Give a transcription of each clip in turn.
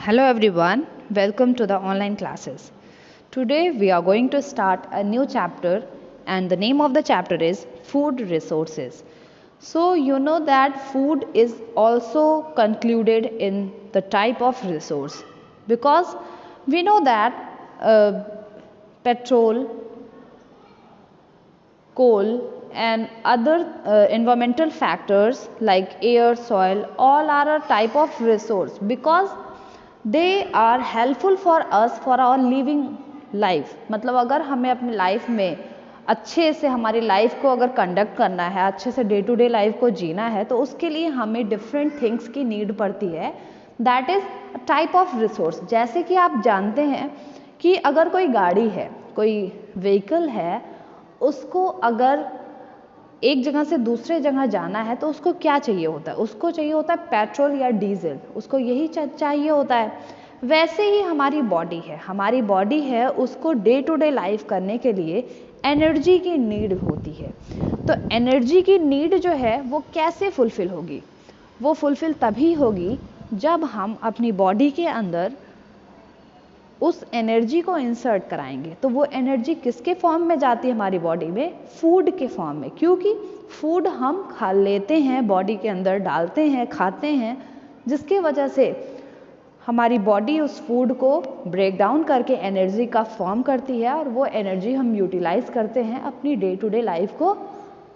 Hello everyone, welcome to the online classes. Today we are going to start a new chapter and the name of the chapter is Food Resources. So you know that food is also concluded in the type of resource because we know that petrol, coal and other environmental factors like air, soil all are a type of resource because they are helpful for us for our living life. मतलब अगर हमें अपनी life में अच्छे से हमारी life को अगर कंडक्ट करना है, अच्छे से डे टू डे लाइफ को जीना है, तो उसके लिए हमें डिफरेंट थिंग्स की नीड पड़ती है. That is type of resource. जैसे कि आप जानते हैं कि अगर कोई गाड़ी है, कोई व्हीकल है, उसको अगर एक जगह से दूसरे जगह जाना है तो उसको क्या चाहिए होता है? उसको चाहिए होता है पेट्रोल या डीजल, उसको यही चाहिए होता है. वैसे ही हमारी बॉडी है उसको डे टू डे लाइफ करने के लिए एनर्जी की नीड होती है. तो एनर्जी की नीड जो है वो कैसे फुलफिल होगी? वो फुलफिल तभी होगी जब हम अपनी बॉडी के अंदर उस एनर्जी को इंसर्ट कराएंगे. तो वो एनर्जी किसके फॉर्म में जाती है हमारी बॉडी में? फूड के फॉर्म में. क्योंकि फूड हम खा लेते हैं, बॉडी के अंदर डालते हैं, खाते हैं, जिसकी वजह से हमारी बॉडी उस फूड को ब्रेक डाउन करके एनर्जी का फॉर्म करती है और वो एनर्जी हम यूटिलाइज करते हैं अपनी डे टू डे लाइफ को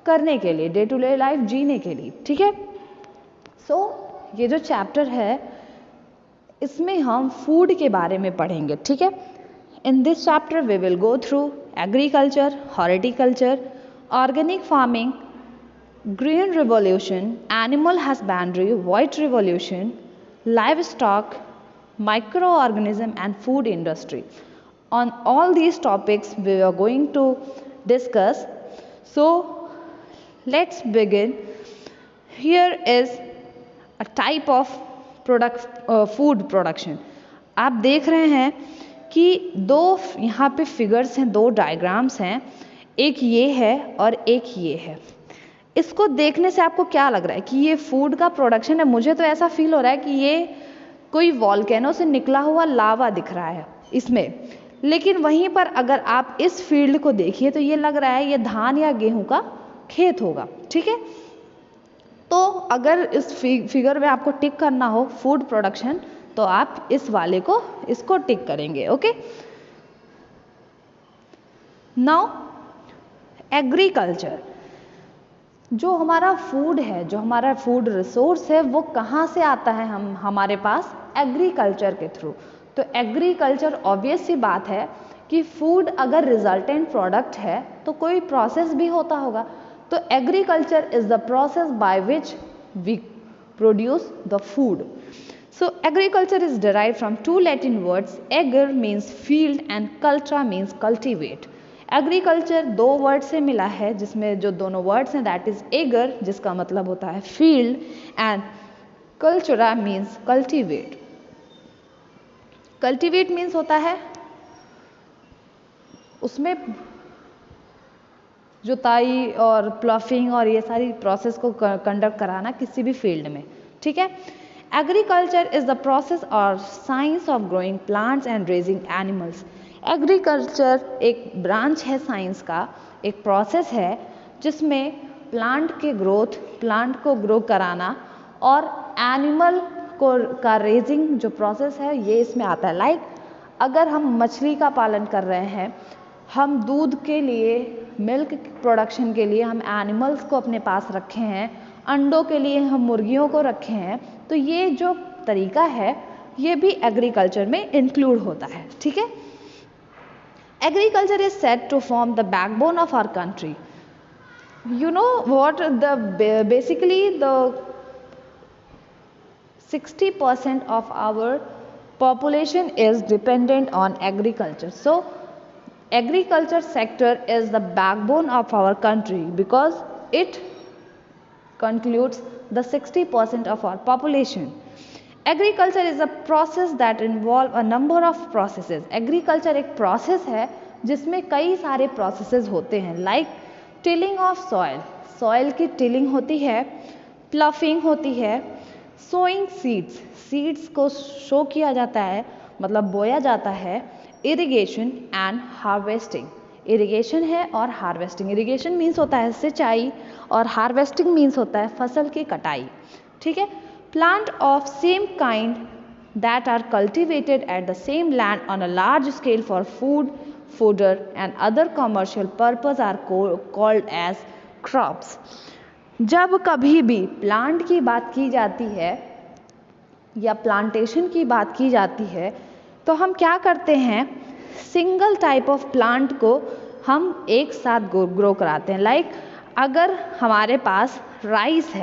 करने के लिए, डे टू डे लाइफ जीने के लिए. ठीक है. सो ये जो चैप्टर है इसमें हम फूड के बारे में पढ़ेंगे. ठीक है. In this chapter we will go through agriculture, horticulture, organic farming, green revolution, animal husbandry, white revolution, livestock, microorganism and food industry. On all these topics we are going to discuss. So let's begin. Here is a type of food production. आप देख रहे हैं कि दो यहाँ पे figures हैं, दो डायग्राम्स हैं, एक ये है और एक ये है. इसको देखने से आपको क्या लग रहा है कि ये फूड का प्रोडक्शन है? मुझे तो ऐसा फील हो रहा है कि ये कोई वॉल्केनो से निकला हुआ लावा दिख रहा है इसमें. लेकिन वहीं पर अगर आप इस फील्ड को देखिए तो ये लग रहा है ये धान या गेहूं का खेत होगा. ठीक है. तो अगर इस फिगर में आपको टिक करना हो फूड प्रोडक्शन तो आप इस वाले को इसको टिक करेंगे. ओके. नाउ एग्रीकल्चर, जो हमारा फूड है, जो हमारा फूड रिसोर्स है, वो कहाँ से आता है हमारे पास? एग्रीकल्चर के थ्रू. तो एग्रीकल्चर ऑब्वियस सी बात है कि फूड अगर रिजल्टेंट प्रोडक्ट है तो कोई प्रोसेस भी होता होगा. तो agriculture is the process by which we produce the food. So agriculture is derived from two Latin words. Ager means field and cultura means cultivate. Agriculture दो वर्ड से मिला है जिसमें जो दोनों वर्ड्स हैं दैट इज एगर जिसका मतलब होता है फील्ड एंड कल्चरा मीन्स कल्टीवेट. कल्टीवेट मीन्स होता है उसमें जुताई और प्लॉफिंग और ये सारी प्रोसेस को कंडक्ट कराना किसी भी फील्ड में. ठीक है. एग्रीकल्चर इज द प्रोसेस और science of growing plants and raising animals. Agriculture एक ब्रांच है साइंस का, एक प्रोसेस है जिसमें प्लांट के ग्रोथ, प्लांट को ग्रो कराना और एनिमल को का रेजिंग जो प्रोसेस है ये इसमें आता है. लाइक अगर हम मछली का पालन कर रहे हैं, हम दूध के लिए, मिल्क प्रोडक्शन के लिए हम एनिमल्स को अपने पास रखे हैं, अंडों के लिए हम मुर्गियों को रखे हैं, तो ये जो तरीका है ये भी एग्रीकल्चर में इंक्लूड होता है. ठीक है. Agriculture is said to form the backbone of our country. You know what the basically the 60% of our population is dependent on agriculture. So agriculture sector is the backbone of our country because it concludes the 60% of our population. Agriculture is a process that involve a number of processes. Agriculture एक process है जिसमें कई सारे processes होते हैं. Like tilling of soil, soil की tilling होती है, ploughing होती है, सोइंग सीड्स, सीड्स को शो किया जाता है, मतलब बोया जाता है। इरिगेशन एंड हार्वेस्टिंग, इरिगेशन है और हार्वेस्टिंग। इरिगेशन मीन्स होता है सिंचाई और हार्वेस्टिंग मीन्स होता है फसल की कटाई, ठीक है। Plant of same kind that are cultivated at the same land on a large scale for food, fodder and other commercial purpose are called as crops. जब कभी भी प्लांट की बात की जाती है या प्लांटेशन की बात की जाती है तो हम क्या करते हैं, सिंगल टाइप ऑफ प्लांट को हम एक साथ ग्रो कराते हैं। लाइक अगर हमारे पास राइस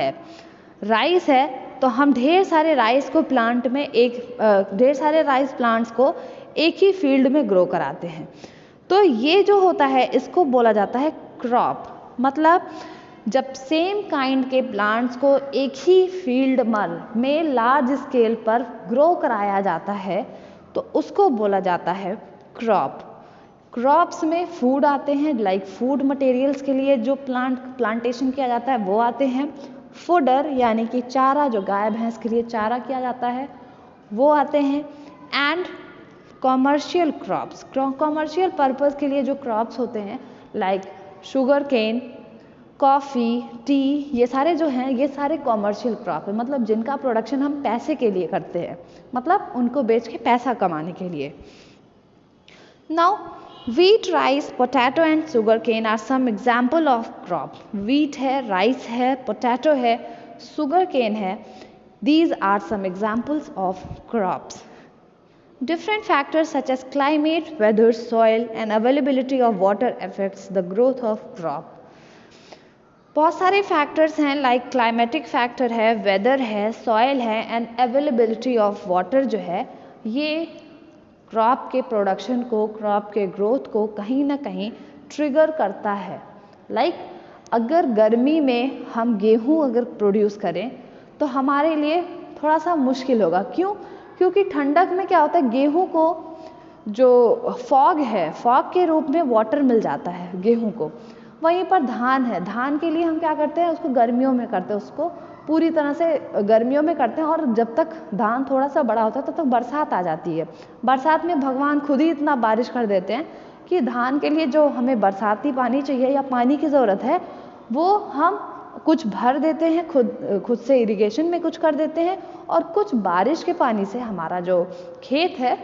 है तो हम ढेर सारे राइस प्लांट्स को एक ही फील्ड में ग्रो कराते हैं। तो ये जो होता है इसको बोला जाता है क्रॉप। मतलब जब सेम काइंड के प्लांट्स को एक ही फील्ड में लार्ज स्केल पर ग्रो कराया जाता है तो उसको बोला जाता है क्रॉप। क्रॉप्स में फूड आते हैं, लाइक फूड मटेरियल्स के लिए जो प्लांटेशन किया जाता है वो आते हैं। फूडर यानी कि चारा, जो गाय भैंस के लिए चारा किया जाता है वो आते हैं। And commercial crops, commercial purpose के लिए जो क्रॉप्स होते हैं like sugarcane, coffee, tea, ये सारे जो हैं ये सारे कॉमर्शियल क्रॉप है, मतलब जिनका प्रोडक्शन हम पैसे के लिए करते हैं, मतलब उनको बेच के पैसा कमाने के लिए। Now wheat, rice, potato and sugarcane are some example of crop. Wheat है, rice है, potato है, sugarcane है. These are some examples of crops. Different factors such as climate, weather, soil and availability of water affects the growth of crop. बहुत सारे factors हैं, like climatic factor है, weather है, soil है and availability of water जो है ये crop के प्रोडक्शन को, क्रॉप के ग्रोथ को कहीं ना कहीं ट्रिगर करता है। लाइक अगर गर्मी में हम गेहूं अगर प्रोड्यूस करें तो हमारे लिए थोड़ा सा मुश्किल होगा। क्यों? क्योंकि ठंडक में क्या होता है, गेहूं को जो फॉग है, फॉग के रूप में वाटर मिल जाता है गेहूं को। वहीं पर धान है, धान के लिए हम क्या करते हैं, उसको गर्मियों में करते हैं, उसको पूरी तरह से गर्मियों में करते हैं और जब तक धान थोड़ा सा बड़ा होता है तब तक बरसात आ जाती है। बरसात में भगवान खुद ही इतना बारिश कर देते हैं कि धान के लिए जो हमें बरसाती पानी चाहिए या पानी की ज़रूरत है वो हम कुछ भर देते हैं, खुद से इरिगेशन में कुछ कर देते हैं और कुछ बारिश के पानी से हमारा जो खेत है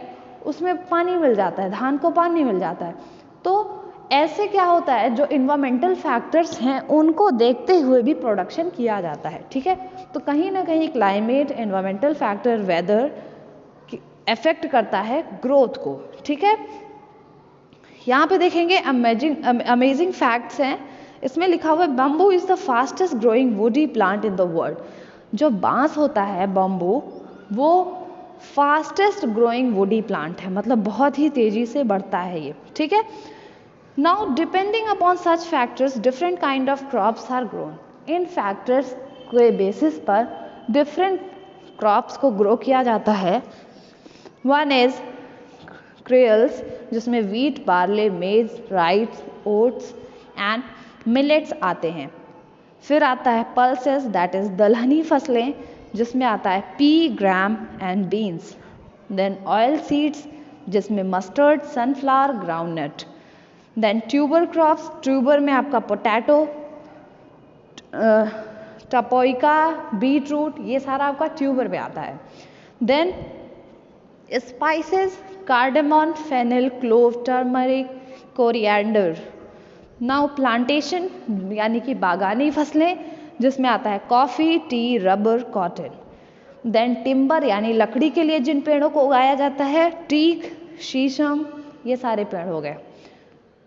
उसमें पानी मिल जाता है, धान को पानी मिल जाता है। तो ऐसे क्या होता है, जो इन्वायरमेंटल फैक्टर्स हैं उनको देखते हुए भी प्रोडक्शन किया जाता है, ठीक है। तो कहीं ना कहीं climate, environmental factor, weather affect करता है ग्रोथ को, ठीक है। यहाँ पे देखेंगे अमेजिंग फैक्ट्स हैं, इसमें लिखा हुआ है bamboo is the fastest growing woody plant in the world. जो बांस होता है बम्बू, वो फास्टेस्ट ग्रोइंग वुडी प्लांट है, मतलब बहुत ही तेजी से बढ़ता है ये, ठीक है। Now, depending upon such factors, different kind of crops are grown. In factors के basis पर different crops को grow किया जाता है। One is cereals, जिसमें wheat, barley, maize, rice, oats and millets आते हैं। फिर आता है pulses, that is दलहनी फसलें, जिसमें आता है pea, gram and beans. Then oil seeds, जिसमें mustard, sunflower, groundnut. Then tuber crops, tuber में आपका पोटैटो, टपोइका, बीट रूट, ये सारा आपका ट्यूबर में आता है। Then spices, cardamom, fennel, clove, turmeric, coriander. Now plantation यानी कि बागानी फसलें, जिसमें आता है coffee, tea, rubber, cotton. Then timber यानी लकड़ी के लिए जिन पेड़ों को उगाया जाता है, टीक, शीशम, ये सारे पेड़ हो गए।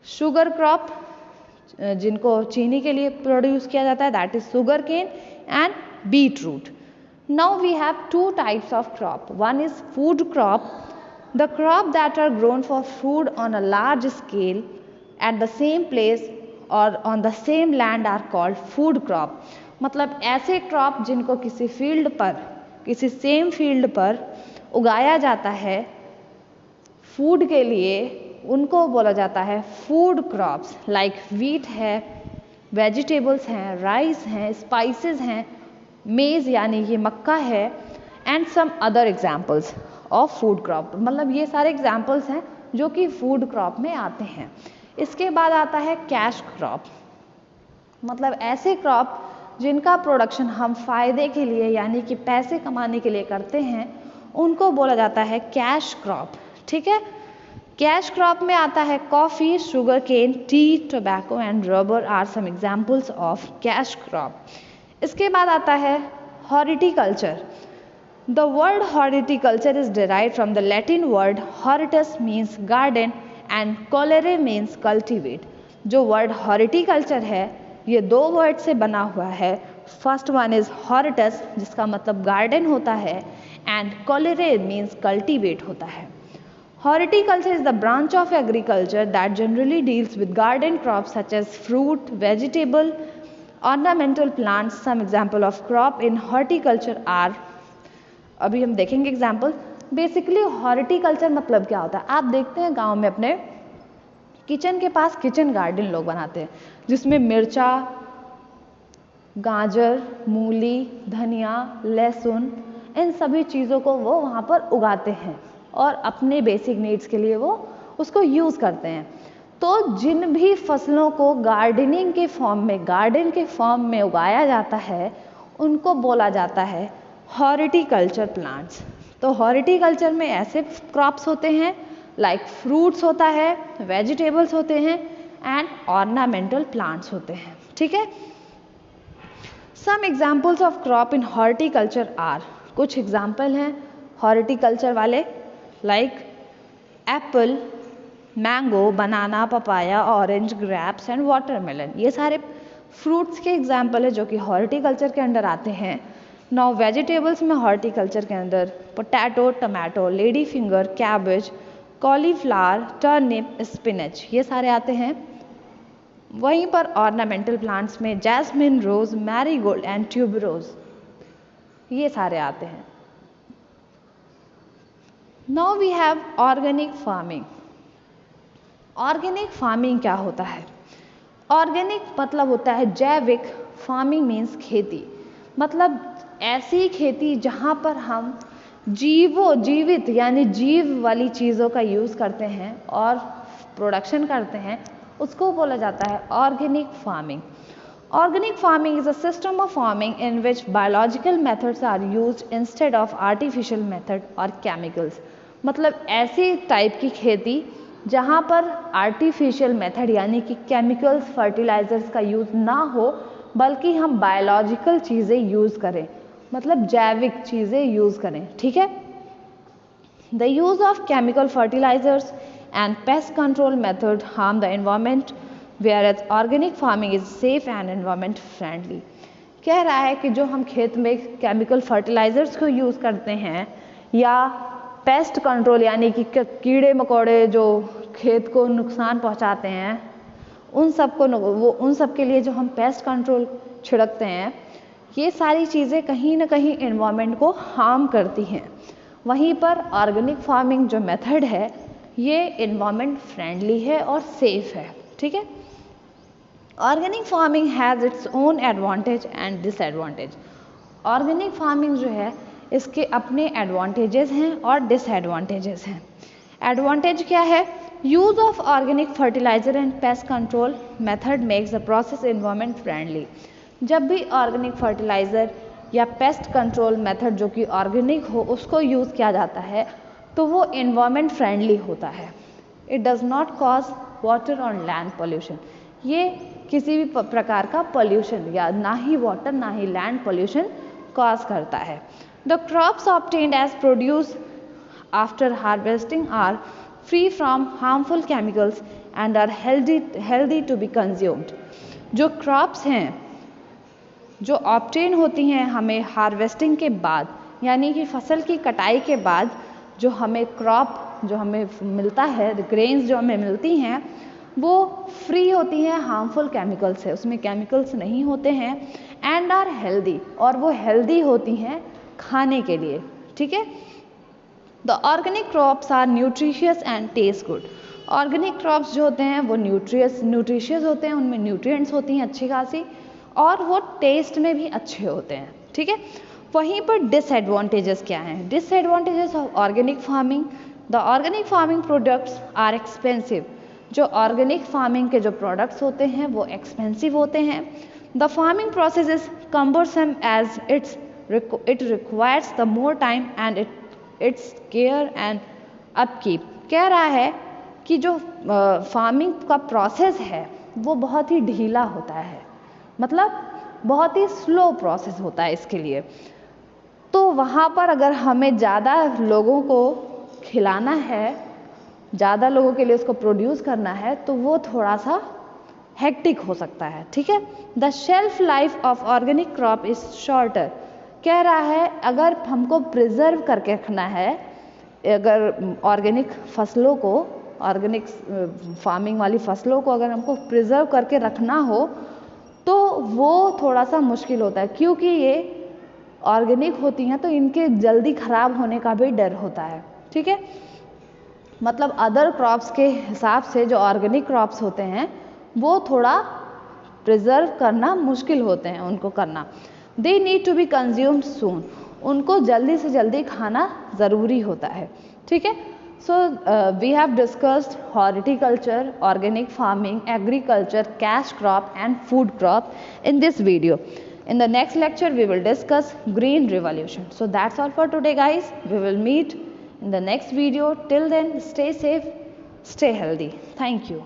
शुगर क्रॉप, जिनको चीनी के लिए प्रोड्यूस किया जाता है, that is sugarcane and beetroot. Now we have two types of crop. One is food crop, the crop that are grown for food on a large scale at the same place और on the same land are called food crop. मतलब ऐसे crop जिनको किसी field पर, किसी same field पर उगाया जाता है फूड के लिए, उनको बोला जाता है फूड क्रॉप्स। लाइक व्हीट है, वेजिटेबल्स हैं, राइस हैं, स्पाइसेस हैं, मेज़ यानी कि मक्का है, and some other examples of food crop. मतलब ये सारे एग्जाम्पल्स हैं जो कि फूड क्रॉप में आते हैं। इसके बाद आता है कैश क्रॉप, मतलब ऐसे क्रॉप जिनका प्रोडक्शन हम फायदे के लिए यानी कि पैसे कमाने के लिए करते हैं, उनको बोला जाता है कैश क्रॉप। ठीक है, कैश क्रॉप में आता है coffee, sugarcane, tea, tobacco and rubber are some examples of cash crop. इसके बाद आता है horticulture. The word horticulture is derived from the Latin word hortus means garden and colere means cultivate। जो word horticulture है ये दो word से बना हुआ है। फर्स्ट वन इज हॉर्टस जिसका मतलब गार्डन होता है, एंड कोलेरे मीन्स कल्टीवेट होता है। Horticulture is the branch of agriculture that generally deals with garden crops such as fruit, vegetable, ornamental plants. Some example of crop in horticulture are, अभी हम देखेंगे example. Basically horticulture मतलब क्या होता है, आप देखते हैं गांव में अपने किचन के पास किचन गार्डन लोग बनाते हैं जिसमें मिर्चा, गाजर, मूली, धनिया, लहसुन, इन सभी चीज़ों को वो वहाँ पर उगाते हैं और अपने बेसिक नीड्स के लिए वो उसको यूज़ करते हैं। तो जिन भी फसलों को गार्डनिंग के फॉर्म में, गार्डन के फॉर्म में उगाया जाता है, उनको बोला जाता है हॉर्टिकल्चर प्लांट्स। तो हॉर्टिकल्चर में ऐसे क्रॉप्स होते हैं लाइक फ्रूट्स होता है, वेजिटेबल्स होते हैं एंड ऑर्नामेंटल प्लांट्स होते हैं। ठीक है, some examples of crop in horticulture are, कुछ एग्जाम्पल हैं हॉर्टिकल्चर वाले like apple, mango, banana, papaya, orange, grapes and watermelon. ये सारे फ्रूट्स के एग्जाम्पल है जो कि हॉर्टिकल्चर के अंडर आते हैं। नाउ वेजिटेबल्स में हॉर्टिकल्चर के अंदर potato, tomato, lady finger, cabbage, cauliflower, turnip, spinach, ये सारे आते हैं। वहीं पर ऑर्नामेंटल प्लांट्स में jasmine, rose, marigold and tuberose, ये सारे आते हैं। Now we have organic farming. Organic farming क्या होता है? ऑर्गेनिक मतलब होता है जैविक, फार्मिंग मीन्स खेती, मतलब ऐसी खेती जहाँ पर हम जीवित यानी जीव वाली चीज़ों का यूज़ करते हैं और प्रोडक्शन करते हैं, उसको बोला जाता है organic farming. Organic farming is a system of farming in which biological methods are used instead of artificial method और केमिकल्स। मतलब ऐसी टाइप की खेती जहाँ पर आर्टिफिशियल मेथड यानी कि केमिकल्स, फर्टिलाइजर्स का यूज़ ना हो, बल्कि हम बायोलॉजिकल चीज़ें यूज़ करें, मतलब जैविक चीज़ें यूज़ करें। ठीक है, the use of chemical fertilisers and pest control method harm the environment, whereas organic farming is safe and environment friendly। कह रहा है कि जो हम खेत में केमिकल फर्टिलाइजर्स को यूज़ करते हैं या पेस्ट कंट्रोल यानी कि कीड़े मकोड़े जो खेत को नुकसान पहुंचाते हैं, उन सब के लिए जो हम पेस्ट कंट्रोल छिड़कते हैं, ये सारी चीज़ें कहीं ना कहीं एनवायरनमेंट को हार्म करती हैं। वहीं पर ऑर्गेनिक फार्मिंग जो मेथड है ये एनवायरनमेंट फ्रेंडली है और सेफ है। ठीक है, organic farming has its own advantage and disadvantage. Organic farming जो है इसके अपने एडवांटेजेस हैं और डिसएडवांटेजेस हैं। एडवांटेज क्या है? Use of organic fertiliser and pest control method makes the process environment friendly. जब भी ऑर्गेनिक फर्टिलाइज़र या पेस्ट कंट्रोल मेथड जो कि ऑर्गेनिक हो उसको यूज़ किया जाता है तो वो एनवायरनमेंट फ्रेंडली होता है। It does not cause water और लैंड पोल्यूशन। ये किसी भी प्रकार का पोल्यूशन या ना ही वाटर ना ही लैंड पोल्यूशन कॉज करता है। The crops obtained as produce after harvesting are free from harmful chemicals and are healthy to be consumed. जो क्रॉप्स हैं जो ऑब्टेन होती हैं हमें हार्वेस्टिंग के बाद, यानी कि फसल की कटाई के बाद जो हमें क्रॉप जो हमें मिलता है, ग्रेन्स जो हमें मिलती हैं, वो फ्री होती हैं हार्मफुल केमिकल से, उसमें केमिकल्स नहीं होते हैं, एंड आर हेल्दी, और वो हेल्दी होती हैं खाने के लिए। ठीक है, the organic crops are nutritious and taste good. Organic crops जो होते हैं वो न्यूट्रिशियस होते हैं, उनमें न्यूट्रिएंट्स होती हैं अच्छी खासी, और वो टेस्ट में भी अच्छे होते हैं, ठीक है। वहीं पर डिसएडवांटेजेस क्या हैं? Disadvantages of organic farming, the organic farming products are expensive. जो ऑर्गेनिक फार्मिंग के जो प्रोडक्ट्स होते हैं वो एक्सपेंसिव होते हैं। The farming process is cumbersome as it requires the more time and its care and upkeep. कह रहा है कि जो फार्मिंग का प्रोसेस है वो बहुत ही ढीला होता है, मतलब बहुत ही स्लो प्रोसेस होता है इसके लिए। तो वहाँ पर अगर हमें ज़्यादा लोगों को खिलाना है, ज़्यादा लोगों के लिए उसको प्रोड्यूस करना है, तो वो थोड़ा सा हेक्टिक हो सकता है, ठीक है। The shelf life of organic crop is shorter. कह रहा है अगर हमको प्रिजर्व करके रखना है, अगर ऑर्गेनिक फसलों को, ऑर्गेनिक फार्मिंग वाली फसलों को अगर हमको प्रिजर्व करके रखना हो तो वो थोड़ा सा मुश्किल होता है, क्योंकि ये ऑर्गेनिक होती हैं तो इनके जल्दी ख़राब होने का भी डर होता है, ठीक है। मतलब अदर क्रॉप्स के हिसाब से जो ऑर्गेनिक क्रॉप्स होते हैं वो थोड़ा प्रिजर्व करना मुश्किल होते हैं उनको करना। They need to be consumed soon. उनको जल्दी से जल्दी खाना ज़रूरी होता है, ठीक है। So we have discussed horticulture, organic farming, agriculture, cash crop and food crop in this video. In the next lecture we will discuss green revolution. So that's all for today guys. We will meet in the next video. Till then stay safe, stay healthy. Thank you.